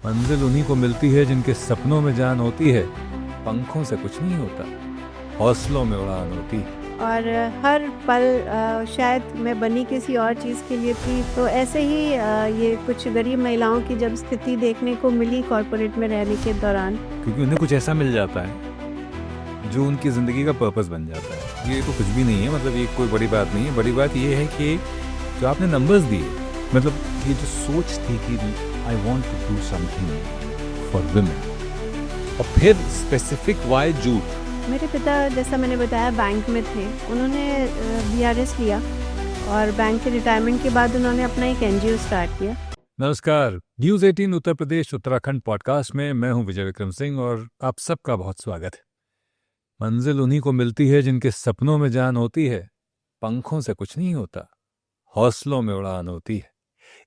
मंजिल उन्हीं को मिलती है जिनके सपनों में जान होती है। पंखों से कुछ नहीं होता, हौसलों में उड़ान होती है। और हर पल शायद मैं बनी किसी और चीज़ के लिए थी। तो ऐसे ही ये कुछ गरीब महिलाओं की जब स्थिति देखने को मिली कॉर्पोरेट में रहने के दौरान, क्योंकि उन्हें कुछ ऐसा मिल जाता है जो उनकी ज़िंदगी का पर्पस बन जाता है। ये तो कुछ भी नहीं है, मतलब ये कोई बड़ी बात नहीं है। बड़ी बात ये है कि जो आपने नंबर्स दिए, मतलब ये जो सोच थी कि I want to do something for women, और फिर स्पेसिफिक वाई जूट। मेरे पिता, जैसा मैंने बताया, बैंक में थे। उन्होंने BRS लिया और बैंक के रिटायरमेंट के बाद उन्होंने अपना एक NGO स्टार्ट किया। नमस्कार, न्यूज़ 18 उत्तर प्रदेश उत्तराखंड पॉडकास्ट में मैं हूं विजय विक्रम सिंह और आप सबका बहुत स्वागत है। मंजिल उन्हीं को मिलती है जिनके सपनों में जान होती है। पंखों से कुछ नहीं होता, हौसलों में उड़ान होती है।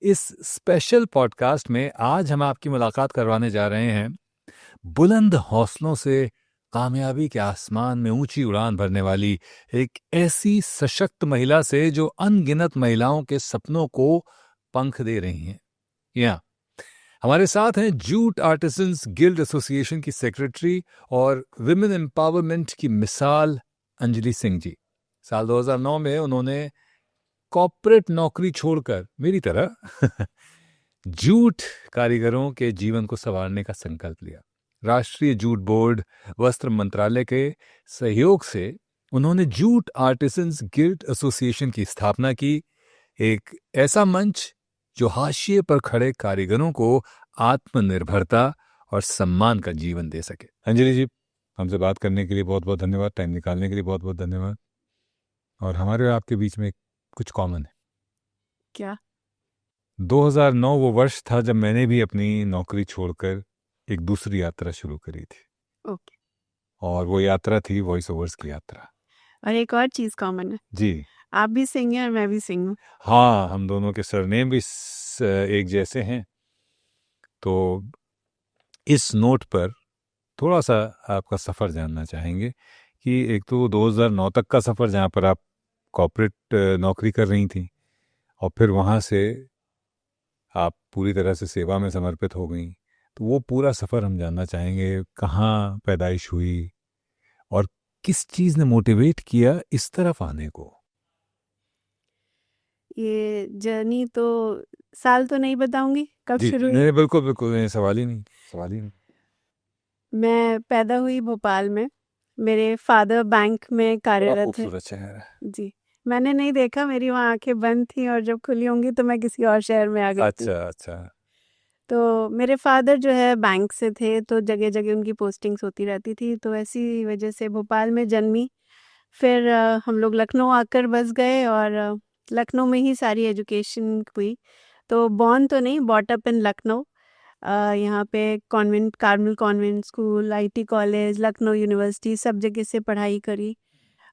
इस स्पेशल पॉडकास्ट में आज हम आपकी मुलाकात करवाने जा रहे हैं बुलंद हौसलों से कामयाबी के आसमान में ऊंची उड़ान भरने वाली एक ऐसी सशक्त महिला से जो अनगिनत महिलाओं के सपनों को पंख दे रही हैं। यहाँ हमारे साथ हैं जूट आर्टिसंस गिल्ड एसोसिएशन की सेक्रेटरी और विमेन एम्पावरमेंट की मिसाल अंजलि सिंह जी। साल 2009 में उन्होंने कॉर्पोरेट नौकरी छोड़कर मेरी तरह जूट कारीगरों के जीवन को संवारने का संकल्प लिया। राष्ट्रीय जूट बोर्ड, वस्त्र मंत्रालय के सहयोग से उन्होंने जूट आर्टिसंस गिल्ड एसोसिएशन की स्थापना की, एक ऐसा मंच जो हाशिए पर खड़े कारीगरों को आत्मनिर्भरता और सम्मान का जीवन दे सके। अंजलि जी, हमसे बात करने के लिए बहुत बहुत धन्यवाद, टाइम निकालने के लिए बहुत बहुत धन्यवाद। और हमारे और आपके बीच में कुछ कॉमन है। क्या? 2009 वो वर्ष था जब मैंने भी अपनी नौकरी छोड़कर एक दूसरी यात्रा शुरू करी थी। ओके। और वो यात्रा थी वॉइस ओवर्स की यात्रा। और एक और चीज़ कॉमन है, जी आप भी सिंह हैं और मैं भी सिंह हूँ। हाँ, हम दोनों के सरनेम भी एक जैसे हैं। तो इस नोट पर थोड़ा सा आपका सफ़र जानना चाहेंगे कि एक तो 2009 तक का सफ़र जहाँ पर आप कॉर्पोरेट नौकरी कर रही थी, और फिर वहाँ से आप पूरी तरह से सेवा में समर्पित हो गई। तो वो पूरा सफ़र हम जानना चाहेंगे, कहाँ पैदाइश हुई और किस चीज़ ने मोटिवेट किया इस तरफ आने को। ये जर्नी तो साल तो नहीं बताऊंगी कब जी शुरू हुई। नहीं, बिल्कुल बिल्कुल नहीं, सवाल ही नहीं। मैं पैदा हुई भोपाल में। मेरे फादर बैंक में बड़ा कार्यरत थे। खूबसूरत शहर है। जी, मैंने नहीं देखा, मेरी वहाँ आंखें बंद थी और जब खुली होंगी तो मैं किसी और शहर में आ गई थी। अच्छा अच्छा। तो मेरे फादर जो है बैंक से थे, तो जगह जगह उनकी पोस्टिंग्स होती रहती थी, तो ऐसी वजह से भोपाल में जन्मी। फिर हम लोग लखनऊ आकर बस गए और लखनऊ में ही सारी एजुकेशन हुई। तो बॉर्न तो नहीं, बॉट अप इन लखनऊ। यहाँ पे convent, Carmel convent school, IT college, Lucknow university, सब जगह से पढ़ाई करी।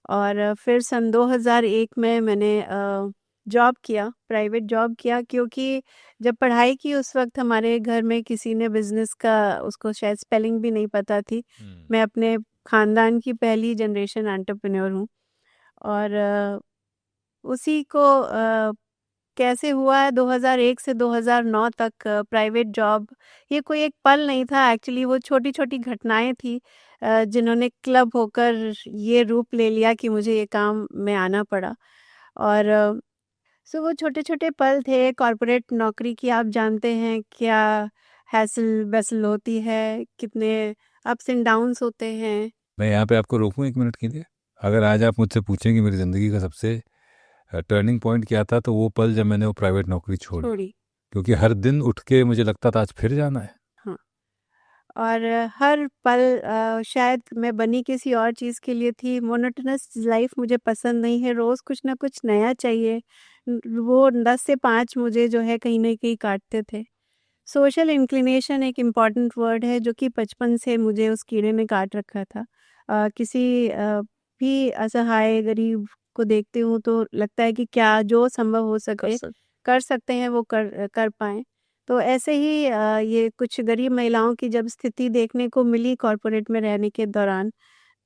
और फिर सन 2001 में मैंने जॉब किया, प्राइवेट जॉब किया, क्योंकि जब पढ़ाई की उस वक्त हमारे घर में किसी ने बिजनेस का, उसको शायद स्पेलिंग भी नहीं पता थी। मैं अपने खानदान की पहली जनरेशन एंटरप्रेन्योर हूँ। और उसी को कैसे हुआ है 2001 से 2009 तक प्राइवेट जॉब, ये कोई एक पल नहीं था। एक्चुअली वो छोटी छोटी घटनाएं थी जिन्होंने क्लब होकर ये रूप ले लिया कि मुझे ये काम में आना पड़ा। और सो वो छोटे छोटे पल थे। कॉर्पोरेट नौकरी की आप जानते हैं क्या हैसल बैसल होती है, कितने अप्स एंड डाउन्स होते हैं। मैं यहाँ पे आपको रोकूं एक मिनट के लिए। अगर आज आप मुझसे पूछें कि मेरी ज़िंदगी का सबसे टर्निंग पॉइंट क्या था, तो वो पल जब मैंने वो प्राइवेट नौकरी छोड़ी। छोड़ी। क्योंकि हर दिन उठ के मुझे लगता था आज फिर जाना है। हाँ। और हर पल शायद मैं बनी किसी और चीज़ के लिए थी। मोनोटोनस लाइफ मुझे पसंद नहीं है, रोज़ कुछ ना कुछ नया चाहिए। वो 10 से 5 मुझे जो है कहीं ना कहीं काटते थे। सोशल इंक्लिनेशन एक इम्पॉर्टेंट वर्ड है जो कि बचपन से मुझे उस कीड़े ने काट रखा था। किसी भी असहाय गरीब को देखती हूँ तो लगता है कि क्या जो संभव हो सके कर सकते हैं वो कर कर पाएँ। तो ऐसे ही ये कुछ गरीब महिलाओं की जब स्थिति देखने को मिली कॉर्पोरेट में रहने के दौरान,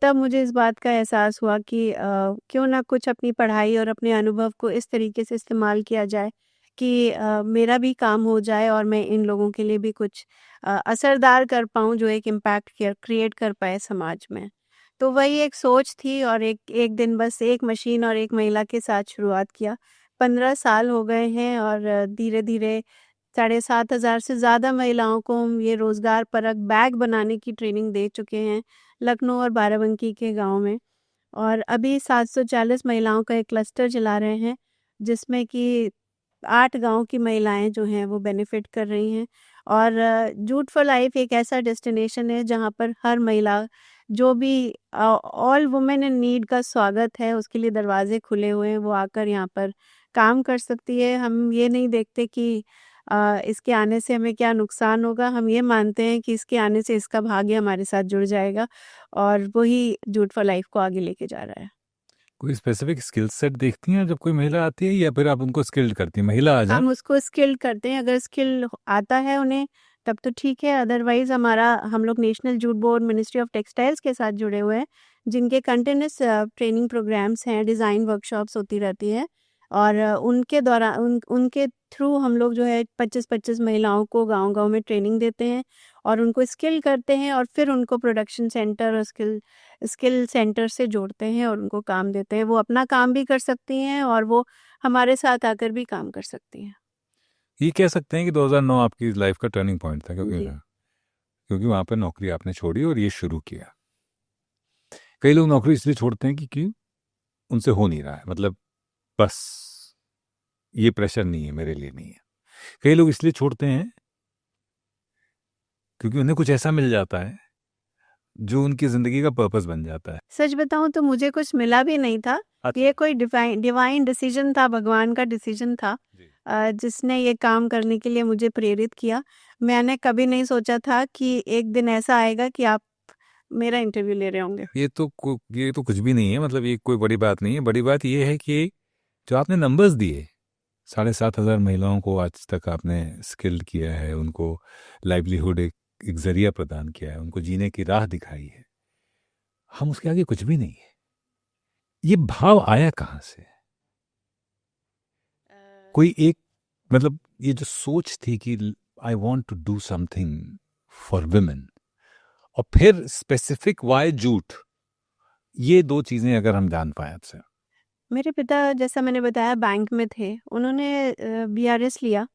तब मुझे इस बात का एहसास हुआ कि क्यों ना कुछ अपनी पढ़ाई और अपने अनुभव को इस तरीके से इस्तेमाल किया जाए कि मेरा भी काम हो जाए और मैं इन लोगों के लिए भी कुछ असरदार कर पाऊँ, जो एक इम्पैक्ट क्रिएट कर पाए समाज में। तो वही एक सोच थी और एक एक दिन बस एक मशीन और एक महिला के साथ शुरुआत किया। 15 साल हो गए हैं और धीरे-धीरे 7,500 से ज़्यादा महिलाओं को हम ये रोज़गार परक बैग बनाने की ट्रेनिंग दे चुके हैं, लखनऊ और बाराबंकी के गाँव में। और अभी 740 महिलाओं का एक क्लस्टर चला रहे हैं, जिसमें कि 8 गाँव की महिलाएँ जो हैं वो बेनिफिट कर रही हैं। और जूट फॉर लाइफ एक ऐसा डेस्टिनेशन है जहाँ पर हर महिला जो भी ऑल वुमेन इन नीड का स्वागत है, उसके लिए दरवाजे खुले हुए हैं, वो आकर यहाँ पर काम कर सकती है। हम ये नहीं देखते कि इसके आने से हमें क्या नुकसान होगा, हम ये मानते हैं कि इसके आने से इसका भाग्य हमारे साथ जुड़ जाएगा और वही जूट फॉर लाइफ को आगे लेके जा रहा है। कोई स्पेसिफिक स्किल सेट देखती हैं जब कोई महिला आती है, या फिर आप उनको स्किल्ड करती हैं? महिला आ जाए हम उसको स्किल्ड करते हैं, अगर स्किल आता है उन्हें तब तो ठीक है, अदरवाइज़ हम लोग national jute board, ministry of textiles के साथ जुड़े हुए हैं, जिनके कंटिन्यूअस ट्रेनिंग प्रोग्राम्स हैं, डिज़ाइन वर्कशॉप्स होती रहती हैं और उनके थ्रू हम लोग जो है 25-25 महिलाओं को गाँव-गाँव में ट्रेनिंग देते हैं और उनको स्किल करते हैं और फिर उनको प्रोडक्शन सेंटर और स्किल सेंटर से जोड़ते हैं और उनको काम देते हैं। वो अपना काम भी कर सकती हैं और वो हमारे साथ आकर भी काम कर सकती हैं। ये कह सकते हैं कि 2009 आपकी लाइफ का टर्निंग पॉइंट था, क्योंकि जी। क्योंकि वहाँ पर नौकरी आपने छोड़ी और ये शुरू किया। कई लोग नौकरी इसलिए छोड़ते हैं कि उनसे हो नहीं रहा है, मतलब बस ये प्रेशर नहीं है, मेरे लिए नहीं है। कई लोग इसलिए छोड़ते हैं क्योंकि उन्हें कुछ ऐसा मिल जाता है जो उनकी ज़िंदगी का पर्पस बन जाता है। सच बताऊँ तो मुझे कुछ मिला भी नहीं था। अच्छा। ये कोई डिवाइन डिसीजन था, भगवान का डिसीजन था जी। जिसने ये काम करने के लिए मुझे प्रेरित किया। मैंने कभी नहीं सोचा था कि एक दिन ऐसा आएगा कि आप मेरा इंटरव्यू ले रहे होंगे। ये तो कुछ भी नहीं है, मतलब ये कोई बड़ी बात नहीं है। बड़ी बात ये है कि जो आपने नंबर्स दिए, 7,500 महिलाओं को आज तक आपने स्किल्ड किया है, उनको लाइवलीहुड एक जरिया प्रदान किया है, उनको जीने की राह दिखाई है। हम उसके आगे कुछ भी नहीं है। ये भाव आया कहाँ से? कोई एक, मतलब ये जो सोच थी कि I want to do something for women, और फिर स्पेसिफिक वाई जूट, ये दो चीजें अगर हम जान पाए आपसे। मेरे पिता, जैसा मैंने बताया, बैंक में थे। उन्होंने बीआरएस लिया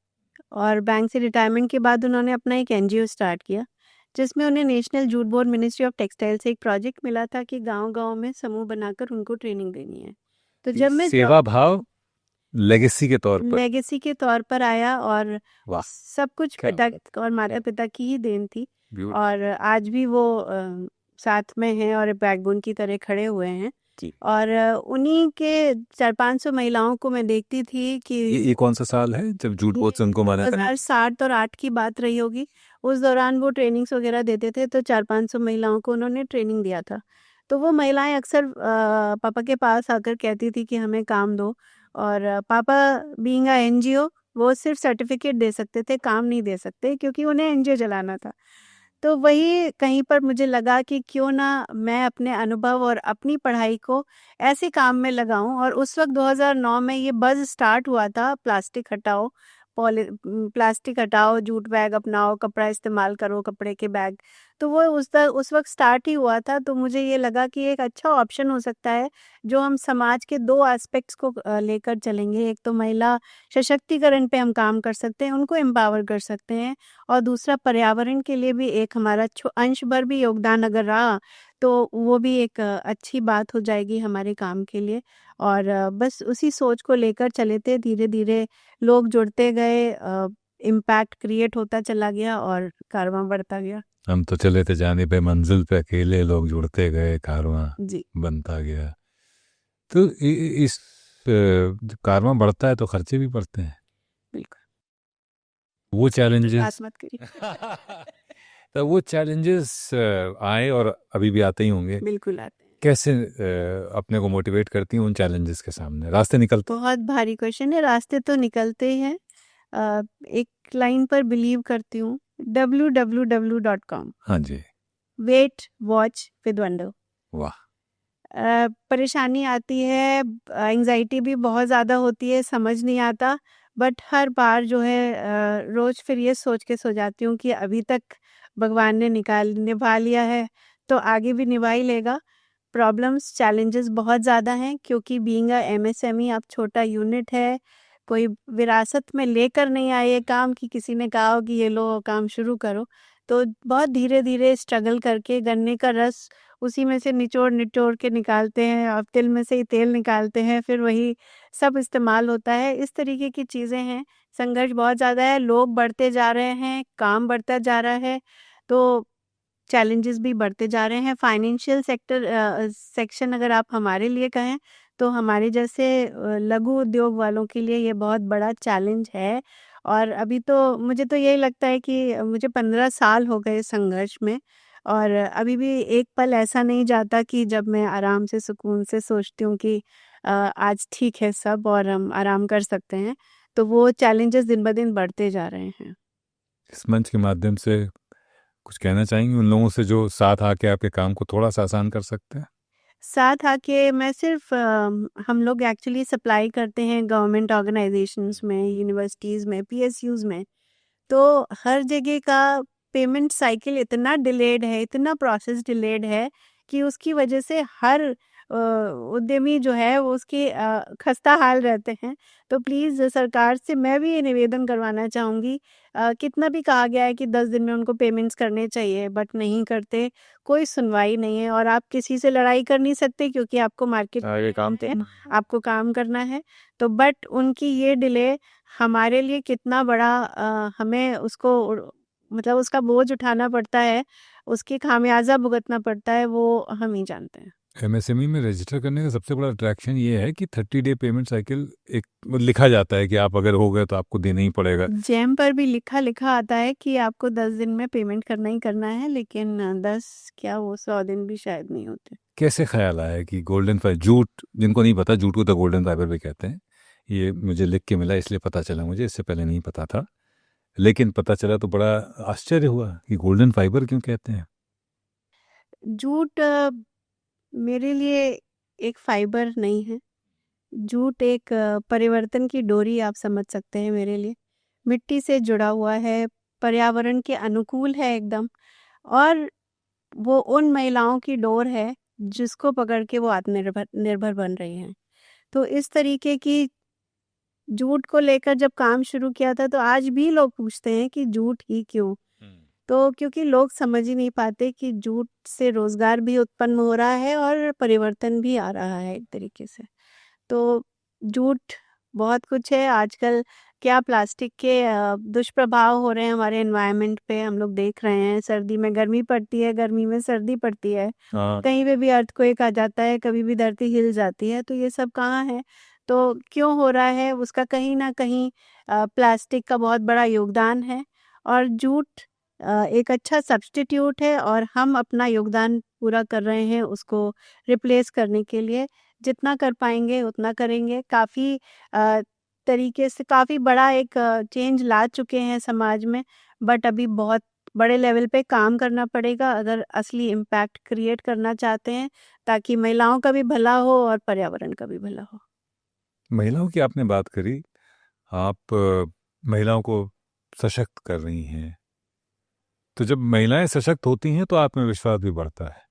और बैंक से रिटायरमेंट के बाद उन्होंने अपना एक एनजीओ स्टार्ट किया, जिसमें उन्हें national jute board, ministry of textile से एक प्रोजेक्ट मिला था कि गांव-गांव में समूह बनाकर उनको ट्रेनिंग देनी है। तो जब मैं सेवा भाव लेगेसी के तौर पर, लेगेसी के तौर पर आया और वाह, सब कुछ क्या पिता और माता पिता की ही देन थी ब्यूटीफुल। और आज भी वो साथ में हैं और बैकबोन की तरह खड़े हुए हैं। जी। और उन्हीं के 400-500 महिलाओं को मैं देखती थी कि ये कौन सा साल है जब जूट बोर्ड से उनको माना था? 2007 और 8 की बात रही होगी। उस दौरान वो ट्रेनिंग्स वगैरह देते थे, तो 400-500 महिलाओं को उन्होंने ट्रेनिंग दिया था। तो वो महिलाएं अक्सर पापा के पास आकर कहती थी कि हमें काम दो, और पापा बीइंग अ एनजीओ वो सिर्फ सर्टिफिकेट दे सकते थे, काम नहीं दे सकते, क्योंकि उन्हें एनजीओ चलाना था। तो वही कहीं पर मुझे लगा कि क्यों ना मैं अपने अनुभव और अपनी पढ़ाई को ऐसे काम में लगाऊं। और उस वक्त 2009 में ये बज़ स्टार्ट हुआ था, प्लास्टिक हटाओ, प्लास्टिक हटाओ, जूट बैग अपनाओ, कपड़ा इस्तेमाल करो, कपड़े के बैग। तो वो उस वक्त स्टार्ट ही हुआ था। तो मुझे ये लगा कि एक अच्छा ऑप्शन हो सकता है, जो हम समाज के 2 एस्पेक्ट्स को लेकर चलेंगे। एक तो महिला सशक्तिकरण पे हम काम कर सकते हैं, उनको एम्पावर कर सकते हैं, और दूसरा पर्यावरण के लिए भी एक हमारा अंश भर भी योगदान अगर रहा, तो वो भी एक अच्छी बात हो जाएगी हमारे काम के लिए। और बस उसी सोच को लेकर चले थे। धीरे-धीरे लोग जुड़ते गए, इम्पैक्ट क्रिएट होता चला गया और कारवां बढ़ता गया। हम तो चले थे जाने पे मंजिल पे, अकेले लोग जुड़ते गए, कारवां जी। बनता गया। तो इस जब कारवां बढ़ता है तो खर्चे भी बढ़ते हैं, बिल्कुल। वो चैलेंजेस बात मत करिए। तो वो चैलेंजेस आए और अभी भी आते ही होंगे। बिल्कुल आते हैं। कैसे अपने को मोटिवेट करती हैं उन चैलेंजेस के सामने? रास्ते निकलते? बहुत भारी क्वेश्चन है। रास्ते तो निकलते ही हैं। एक लाइन पर बिलीव करती हूँ, www.com, हाँ जी। Wait watch with wonder. वाह। परेशानी आती है, एंग्जाइटी भी बहुत ज़्यादा होती है, समझ नहीं आता, बट हर बार जो है रोज़ फिर ये सोच के सो जाती हूँ कि अभी तक भगवान ने निभा लिया है, तो आगे भी निभा ही लेगा। प्रॉब्लम्स, चैलेंजेस बहुत ज़्यादा हैं क्योंकि बीइंग अ एमएसएमई आप छोटा यूनिट है, कोई विरासत में लेकर नहीं आए ये काम कि किसी ने कहा हो कि ये लो काम शुरू करो। तो बहुत धीरे-धीरे स्ट्रगल करके गन्ने का रस उसी में से निचोड़-निचोड़ के निकालते हैं और तिल में से ही तेल निकालते हैं, फिर वही सब इस्तेमाल होता है। इस तरीके की चीज़ें हैं, संघर्ष बहुत ज़्यादा है, लोग बढ़ते जा रहे हैं, काम बढ़ता जा रहा है, तो चैलेंजेस भी बढ़ते जा रहे हैं। फाइनेंशियल सेक्शन अगर आप हमारे लिए कहें, तो हमारे जैसे लघु उद्योग वालों के लिए ये बहुत बड़ा चैलेंज है। और अभी तो मुझे तो यही लगता है कि मुझे 15 साल हो गए संघर्ष में और अभी भी एक पल ऐसा नहीं जाता कि जब मैं आराम से सुकून से सोचती हूँ कि आज ठीक है सब और हम आराम कर सकते हैं। तो वो चैलेंजेस दिन-ब-दिन बढ़ते जा रहे हैं। इस मंच के माध्यम से कुछ कहना चाहेंगी उन लोगों से जो साथ आके आपके काम को थोड़ा सा आसान कर सकते हैं? साथ आके मैं सिर्फ हम लोग एक्चुअली सप्लाई करते हैं गवर्नमेंट ऑर्गेनाइजेशंस में, यूनिवर्सिटीज़ में, पीएसयूज़ में। तो हर जगह का पेमेंट साइकिल इतना डिलेड है, इतना प्रोसेस डिलेड है कि उसकी वजह से हर उद्यमी जो है वो उसके खस्ता हाल रहते हैं। तो प्लीज़ सरकार से मैं भी ये निवेदन करवाना चाहूँगी, कितना भी कहा गया है कि 10 दिन में उनको पेमेंट्स करने चाहिए बट नहीं करते, कोई सुनवाई नहीं है और आप किसी से लड़ाई कर नहीं सकते क्योंकि आपको मार्केट आगे काम पे आपको काम करना है। तो बट उनकी ये डिले हमारे लिए कितना बड़ा हमें उसको मतलब उसका बोझ उठाना पड़ता है, उसकी खामियाज़ा भुगतना पड़ता है, वो हम ही जानते हैं। एमएसएमई में रजिस्टर करने का सबसे बड़ा अट्रैक्शन ये है कि 30 डे पेमेंट साइकिल एक वो लिखा जाता है कि आप अगर हो गए तो आपको देना ही पड़ेगा। जेम पर भी लिखा आता है कि आपको 10 दिन में पेमेंट करना ही करना है, लेकिन 10 क्या वो 100 दिन भी शायद नहीं होते। कैसे ख्याल आया कि गोल्डन फाइबर, जूट जिनको नहीं पता, जूट को तो गोल्डन फाइबर भी कहते हैं, ये मुझे लिख के मिला इसलिए पता चला, मुझे इससे पहले नहीं पता था, लेकिन पता चला तो बड़ा आश्चर्य हुआ कि गोल्डन फाइबर क्यों कहते हैं। जूट मेरे लिए एक फाइबर नहीं है, जूट एक परिवर्तन की डोरी आप समझ सकते हैं मेरे लिए। मिट्टी से जुड़ा हुआ है, पर्यावरण के अनुकूल है एकदम और वो उन महिलाओं की डोर है जिसको पकड़ के वो आत्मनिर्भर निर्भर बन रही हैं। तो इस तरीके की जूट को लेकर जब काम शुरू किया था तो आज भी लोग पूछते हैं कि जूट ही क्यों? तो क्योंकि लोग समझ ही नहीं पाते कि जूट से रोज़गार भी उत्पन्न हो रहा है और परिवर्तन भी आ रहा है एक तरीके से। तो जूट बहुत कुछ है आजकल, क्या प्लास्टिक के दुष्प्रभाव हो रहे हैं हमारे एनवायरनमेंट पे हम लोग देख रहे हैं। सर्दी में गर्मी पड़ती है, गर्मी में सर्दी पड़ती है, हाँ, कहीं पे भी अर्थक्वेक आ जाता है, कभी भी धरती हिल जाती है, तो ये सब कहाँ है? तो क्यों हो रहा है? उसका कहीं न कहीं प्लास्टिक का बहुत बड़ा योगदान है और जूट एक अच्छा सब्स्टिट्यूट है और हम अपना योगदान पूरा कर रहे हैं उसको रिप्लेस करने के लिए। जितना कर पाएँगे उतना करेंगे। काफ़ी तरीके से काफ़ी बड़ा एक चेंज ला चुके हैं समाज में, बट अभी बहुत बड़े लेवल पे काम करना पड़ेगा अगर असली इम्पैक्ट क्रिएट करना चाहते हैं, ताकि महिलाओं का भी भला हो और पर्यावरण का भी भला हो। महिलाओं की आपने बात करी, आप महिलाओं को सशक्त कर रही हैं, तो जब महिलाएं सशक्त होती हैं तो आत्मविश्वास भी बढ़ता है।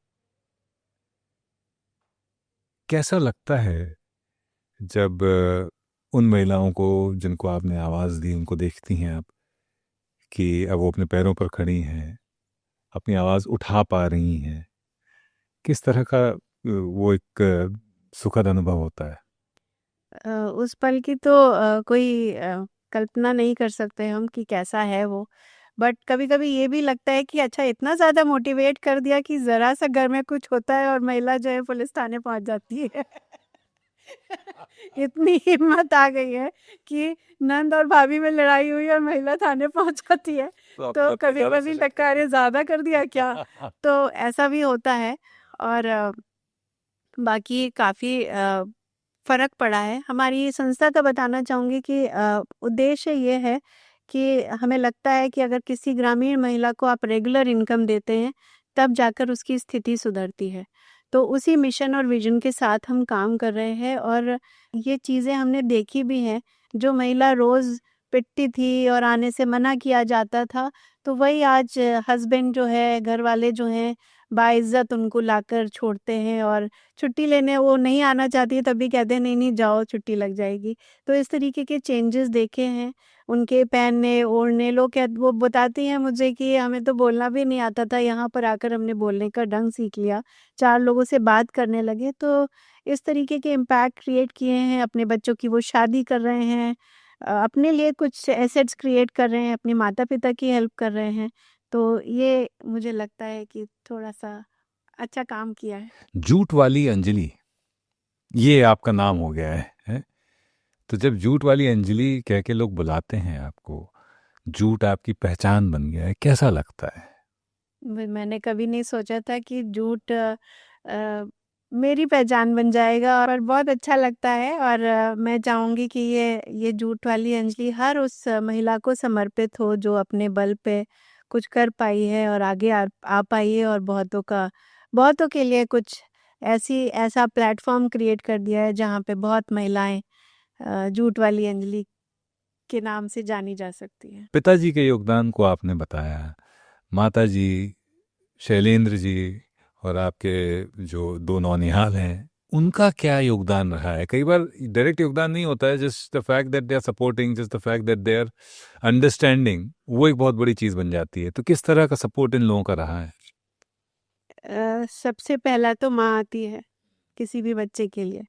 कैसा लगता है जब उन महिलाओं को जिनको आपने आवाज़ दी उनको देखती हैं आप कि अब वो अपने पैरों पर खड़ी हैं, अपनी आवाज़ उठा पा रही हैं, किस तरह का वो एक सुखद अनुभव होता है? उस पल की तो कोई कल्पना नहीं कर सकते हम कि कैसा है वो। बट कभी-कभी ये भी लगता है कि अच्छा इतना ज़्यादा मोटिवेट कर दिया कि ज़रा-सा घर में कुछ होता है और महिला जो है पुलिस थाने पहुँच जाती है। इतनी हिम्मत आ गई है कि नंद और भाभी में लड़ाई हुई और महिला थाने पहुँच जाती है। तो कभी-कभी लगता है अरे ज़्यादा कर दिया क्या? तो ऐसा भी होता है और बाकी काफ़ी फ़र्क पड़ा है। हमारी संस्था का बताना चाहूँगी कि उद्देश्य ये है कि हमें लगता है कि अगर किसी ग्रामीण महिला को आप रेगुलर इनकम देते हैं, तब जाकर उसकी स्थिति सुधरती है। तो उसी मिशन और विज़न के साथ हम काम कर रहे हैं और ये चीज़ें हमने देखी भी हैं। जो महिला रोज़ पिटती थी और आने से मना किया जाता था, तो वही आज हस्बैंड जो है, घर वाले जो हैं, बाइज़्ज़त उनको लाकर छोड़ते हैं और छुट्टी लेने वो नहीं आना चाहती है, तब भी कहते हैं, "नहीं, नहीं, जाओ, छुट्टी लग जाएगी।" तो इस तरीके के चेंजेस देखे हैं, उनके पहनने, ओढ़ने। लोग वो बताती हैं मुझे कि हमें तो बोलना भी नहीं आता था, यहाँ पर आकर हमने बोलने का ढंग सीख लिया, 4 लोगों से बात करने लगे। तो इस तरीके के इम्पैक्ट क्रिएट किए हैं, अपने बच्चों की वो शादी कर रहे हैं, अपने लिए कुछ एसेट्स क्रिएट कर रहे हैं, अपने माता-पिता की हेल्प कर रहे हैं। तो ये मुझे लगता है कि थोड़ा-सा अच्छा काम किया है। जूट वाली अंजलि, ये आपका नाम हो गया है? तो जब जूट वाली अंजलि कह के लोग बुलाते हैं आपको, जूट आपकी पहचान बन गया है, कैसा लगता है? मैंने कभी नहीं सोचा था कि जूट मेरी पहचान बन जाएगा, और बहुत अच्छा लगता है। और मैं चाहूँगी कि ये जूट वाली अंजलि हर उस महिला को समर्पित हो जो अपने बल पे कुछ कर पाई है और आगे आ पाई है, और बहुतों के लिए कुछ ऐसा प्लेटफॉर्म क्रिएट कर दिया है जहाँ पे बहुत महिलाएं जूट वाली अंजलि के नाम से जानी जा सकती हैं। पिताजी के योगदान को आपने बताया, माता जी, शैलेंद्र जी और आपके जो 2 नौनिहाल हैं, उनका क्या योगदान रहा है? कई बार डायरेक्ट योगदान नहीं होता है, just the fact that they are supporting, just the fact that they are understanding, वो एक बहुत बड़ी चीज़ बन जाती है। तो किस तरह का सपोर्ट इन लोगों का रहा है? सबसे पहला तो माँ आती है किसी भी बच्चे के लिए,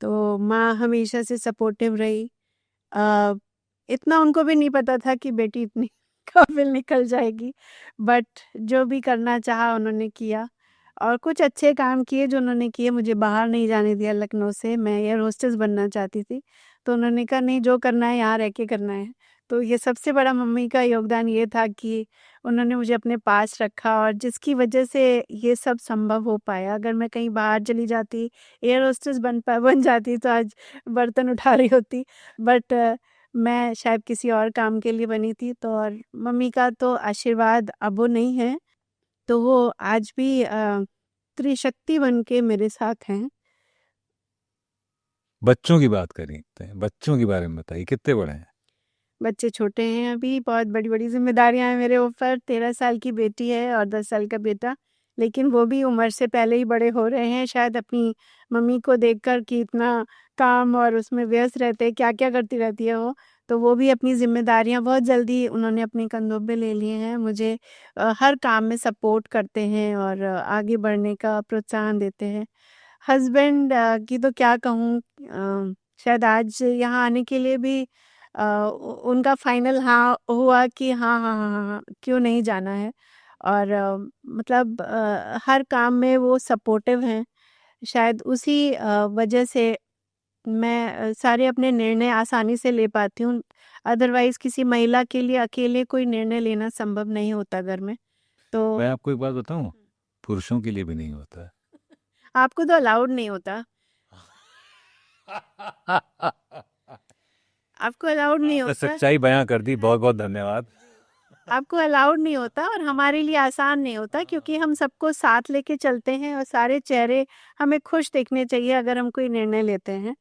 तो माँ हमेशा से सपोर्टिव रही। अ, इतना उनको भी नहीं पता था कि बेटी इतनी काबिल निकल जाएगी, बट जो भी करना चाहा उन्होंने किया, और कुछ अच्छे काम किए जो उन्होंने किए। मुझे बाहर नहीं जाने दिया लखनऊ से, मैं एयर होस्टेस बनना चाहती थी, तो उन्होंने कहा नहीं, जो करना है यहाँ रह के करना है। तो ये सबसे बड़ा मम्मी का योगदान ये था कि उन्होंने मुझे अपने पास रखा, और जिसकी वजह से ये सब संभव हो पाया। अगर मैं कहीं बाहर चली जाती, एयर होस्टेस बन जाती, तो आज बर्तन उठा रही होती, बट मैं शायद किसी और काम के लिए बनी थी। तो और मम्मी का तो आशीर्वाद अब वो नहीं है, तो वो आज भी त्रिशक्ति बन के मेरे साथ हैं। बच्चों की बात करें, बच्चों के बारे में बताइए, कितने बड़े हैं? बच्चे छोटे हैं अभी, बहुत बड़ी-बड़ी ज़िम्मेदारियाँ हैं मेरे ऊपर। 13 साल की बेटी है और 10 साल का बेटा, लेकिन वो भी उम्र से पहले ही बड़े हो रहे हैं। शायद अपनी मम्मी को देखकर कि इतना काम और उसमें व्यस्त रहते हैं, क्या-क्या करती रहती है वो, तो वो भी अपनी ज़िम्मेदारियाँ बहुत जल्दी उन्होंने अपने कंधों पे ले ली हैं। मुझे हर काम में सपोर्ट करते हैं और आगे बढ़ने का प्रोत्साहन देते हैं। हस्बैंड की तो क्या कहूँ, शायद आज यहाँ आने के लिए भी उनका फाइनल हाँ हुआ कि हाँ, हाँ, हाँ, हाँ, हाँ, क्यों नहीं जाना है। और मतलब हर काम में वो सपोर्टिव हैं। शायद उसी वजह से मैं सारे अपने निर्णय आसानी से ले पाती हूँ। अदरवाइज़ किसी महिला के लिए अकेले कोई निर्णय लेना संभव नहीं होता घर में। तो मैं आपको एक बात बताऊं, पुरुषों के लिए भी नहीं होता है। आपको तो अलाउड नहीं होता। आपको अलाउड नहीं आपने होता। सच्चाई बयां कर दी, बहुत बहुत धन्यवाद। आपको अलाउड नहीं होता, और हमारे लिए आसान नहीं होता, क्योंकि हम सबको साथ लेके चलते हैं और सारे चेहरे हमें खुश दिखने चाहिए अगर हम कोई निर्णय लेते हैं।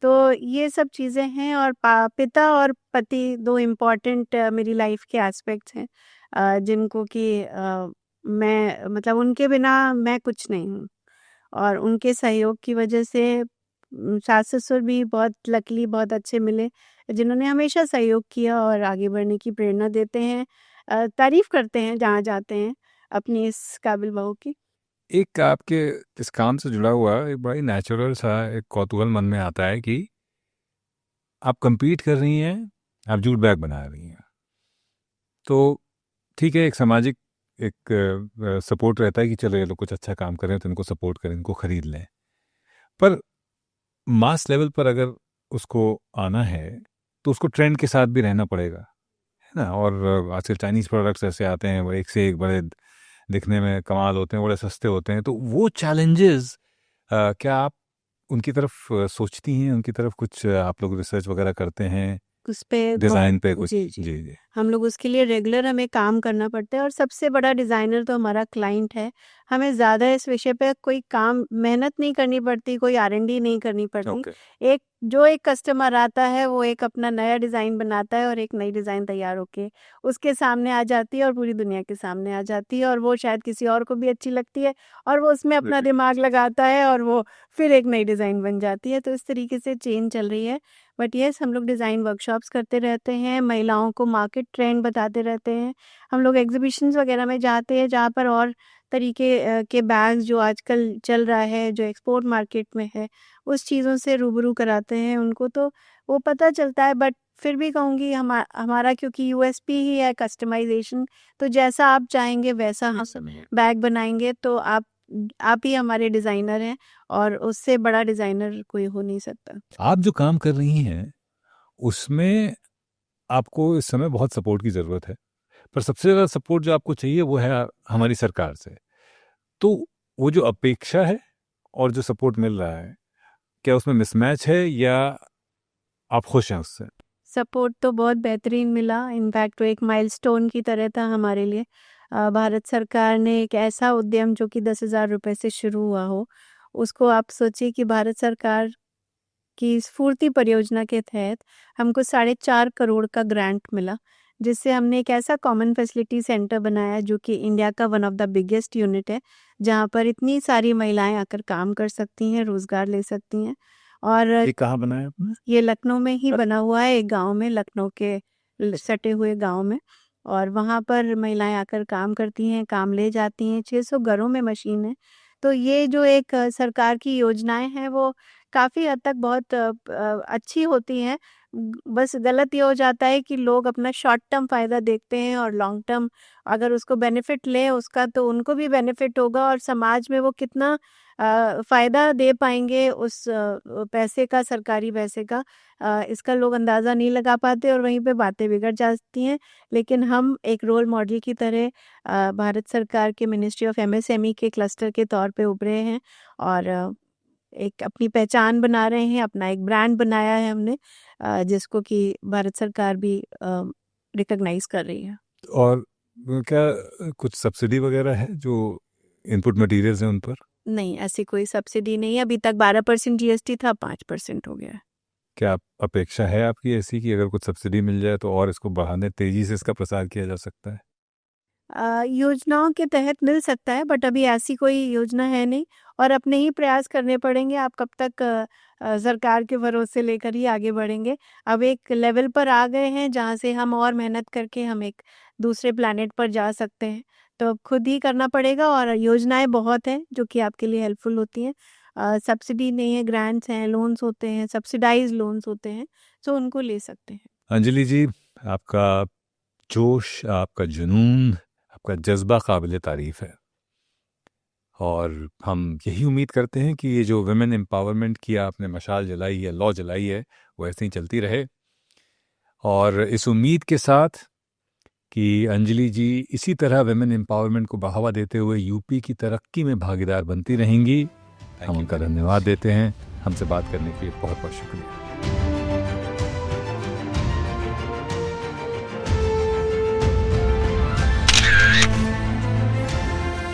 तो ये सब चीज़ें हैं, और पिता और पति 2 इम्पॉर्टेंट मेरी लाइफ के एस्पेक्ट्स हैं, जिनको कि मैं मतलब उनके बिना मैं कुछ नहीं हूँ। और उनके सहयोग की वजह से सास-ससुर भी बहुत लकीली बहुत अच्छे मिले, जिन्होंने हमेशा सहयोग किया और आगे बढ़ने की प्रेरणा देते हैं। तारीफ़ करते हैं जहाँ जाते हैं अपनी इस काबिल बहू की। एक आपके इस काम से जुड़ा हुआ एक बड़ा नेचुरल सा एक कौतूहल मन में आता है कि आप compete कर रही हैं, आप जूट बैग बना रही हैं, तो ठीक है, एक सामाजिक एक सपोर्ट रहता है कि चलो ये लोग कुछ अच्छा काम कर रहे हैं तो इनको सपोर्ट करें, इनको खरीद लें। पर मास लेवल पर अगर उसको आना है तो उसको ट्रेंड के साथ भी रहना पड़ेगा, है ना? और आजकल चाइनीज़ प्रोडक्ट्स ऐसे आते हैं, वो एक से एक बड़े दिखने में कमाल होते हैं, बड़े सस्ते होते हैं, तो वो चैलेंजेस क्या आप उनकी तरफ सोचती हैं, उनकी तरफ कुछ आप लोग रिसर्च वगैरह करते हैं? उस पे डिजाइन पे कुछ जी जी जी जी हम लोग उसके लिए रेगुलर हमें काम करना पड़ता है और सबसे बड़ा डिज़ाइनर तो हमारा क्लाइंट है। हमें ज़्यादा इस विषय पे कोई काम मेहनत नहीं करनी पड़ती, कोई R&D नहीं करनी पड़ती। ओके एक कस्टमर आता है वो एक अपना नया डिज़ाइन बनाता है और एक नई डिज़ाइन तैयार होके उसके सामने आ जाती है और पूरी दुनिया के सामने आ जाती है और वो शायद किसी और को भी अच्छी लगती है और वो उसमें अपना दिमाग लगाता है और वो फिर एक नई डिज़ाइन बन जाती है। तो इस तरीके से चेन चल रही है। बट येस हम लोग डिज़ाइन वर्कशॉप्स करते रहते हैं, महिलाओं को मार्केट ट्रेंड बताते रहते हैं। हम लोग एग्ज़िबिशन्स वगैरह में जाते हैं जहाँ पर और तरीके के बैग्स जो आजकल चल रहा है, जो एक्सपोर्ट मार्केट में है, उस चीज़ों से रूबरू कराते हैं उनको, तो वो पता चलता है। बट फिर भी कहूँगी हमारा क्योंकि यूएसपी ही है कस्टमाइज़ेशन, तो जैसा आप चाहेंगे वैसा हम बैग बनाएँगे। तो आप ही हमारे डिज़ाइनर हैं और उससे बड़ा डिज़ाइनर कोई हो नहीं सकता। आप जो काम कर रही हैं उसमें आपको इस समय बहुत सपोर्ट की ज़रूरत है, पर सबसे ज़्यादा सपोर्ट जो आपको चाहिए वो है हमारी सरकार से। तो वो जो अपेक्षा है और जो सपोर्ट मिल रहा है, क्या उसमें मिसमैच है या आप खुश हैं उससे? सपोर्ट तो बहुत बेहतरीन मिला। इनफैक्ट वो एक माइलस्टोन की तरह था हमारे लिए। भारत सरकार ने एक ऐसा उद्यम जो कि 10,000 रुपए से शुरू हुआ हो, उसको आप सोचिए कि भारत सरकार की स्फूर्ति परियोजना के तहत हमको 4.5 करोड़ का ग्रांट मिला, जिससे हमने एक ऐसा कॉमन फैसिलिटी सेंटर बनाया जो कि इंडिया का one of the biggest unit है, जहाँ पर इतनी सारी महिलाएं आकर काम कर सकती हैं, रोजगार ले सकती हैं। और ये कहाँ बनाया आपने? ये लखनऊ में ही बना हुआ है, एक गांव में, लखनऊ के सटे हुए गांव में। और वहाँ पर महिलाएं आकर काम करती हैं, काम ले जाती हैं। 600 घरों में मशीन है। तो ये जो एक सरकार की योजनाएं हैं वो काफ़ी हद तक बहुत अच्छी होती हैं। बस गलत ये हो जाता है कि लोग अपना शॉर्ट टर्म फ़ायदा देखते हैं और लॉन्ग टर्म अगर उसको बेनिफिट लें उसका, तो उनको भी बेनिफिट होगा और समाज में वो कितना फ़ायदा दे पाएंगे उस पैसे का, सरकारी पैसे का, इसका लोग अंदाज़ा नहीं लगा पाते और वहीं पे बातें बिगड़ जाती हैं। लेकिन हम एक रोल मॉडल की तरह भारत सरकार के मिनिस्ट्री ऑफ MSME के क्लस्टर के तौर पे उभरे हैं और एक अपनी पहचान बना रहे हैं, अपना एक ब्रांड बनाया है हमने, जिसको कि भारत सरकार भी रिकॉग्नाइज़ कर रही है। और क्या कुछ सब्सिडी वगैरह है जो इनपुट मटेरियल्स हैं उन पर? नहीं, ऐसी कोई सब्सिडी नहीं है। अभी तक 12% जीएसटी था, 5% हो गया है। क्या अपेक्षा है आपकी ऐसी कि अगर कुछ सब्सिडी मिल जाए तो और इसको बढ़ाने, तेजी से इसका प्रसार किया जा सकता है? योजनाओं के तहत मिल सकता है बट अभी ऐसी कोई योजना है नहीं और अपने ही प्रयास करने पड़ेंगे। आप कब तक सरकार के भरोसे लेकर ही आगे बढ़ेंगे। अब एक लेवल पर आ गए हैं जहाँ से हम और मेहनत करके हम एक दूसरे प्लैनेट पर जा सकते हैं। तो अब खुद ही करना पड़ेगा और योजनाएं बहुत हैं जो कि आपके लिए हेल्पफुल होती हैं। सब्सिडी नहीं है, ग्रांट्स हैं, लोन्स होते हैं, सब्सिडाइज लोन्स होते हैं, तो उनको ले सकते हैं। अंजलि जी, आपका जोश, आपका जुनून, आपका जज्बा काबिल तारीफ है और हम यही उम्मीद करते हैं कि ये जो वुमेन एम्पावरमेंट की आपने मशाल जलाई है, लौ जलाई है, वो ऐसे ही चलती रहे। और इस उम्मीद के साथ कि अंजलि जी इसी तरह वुमेन एम्पावरमेंट को बढ़ावा देते हुए यूपी की तरक्की में भागीदार बनती रहेंगी, हम उनका धन्यवाद देते हैं। हमसे बात करने के लिए बहुत बहुत शुक्रिया।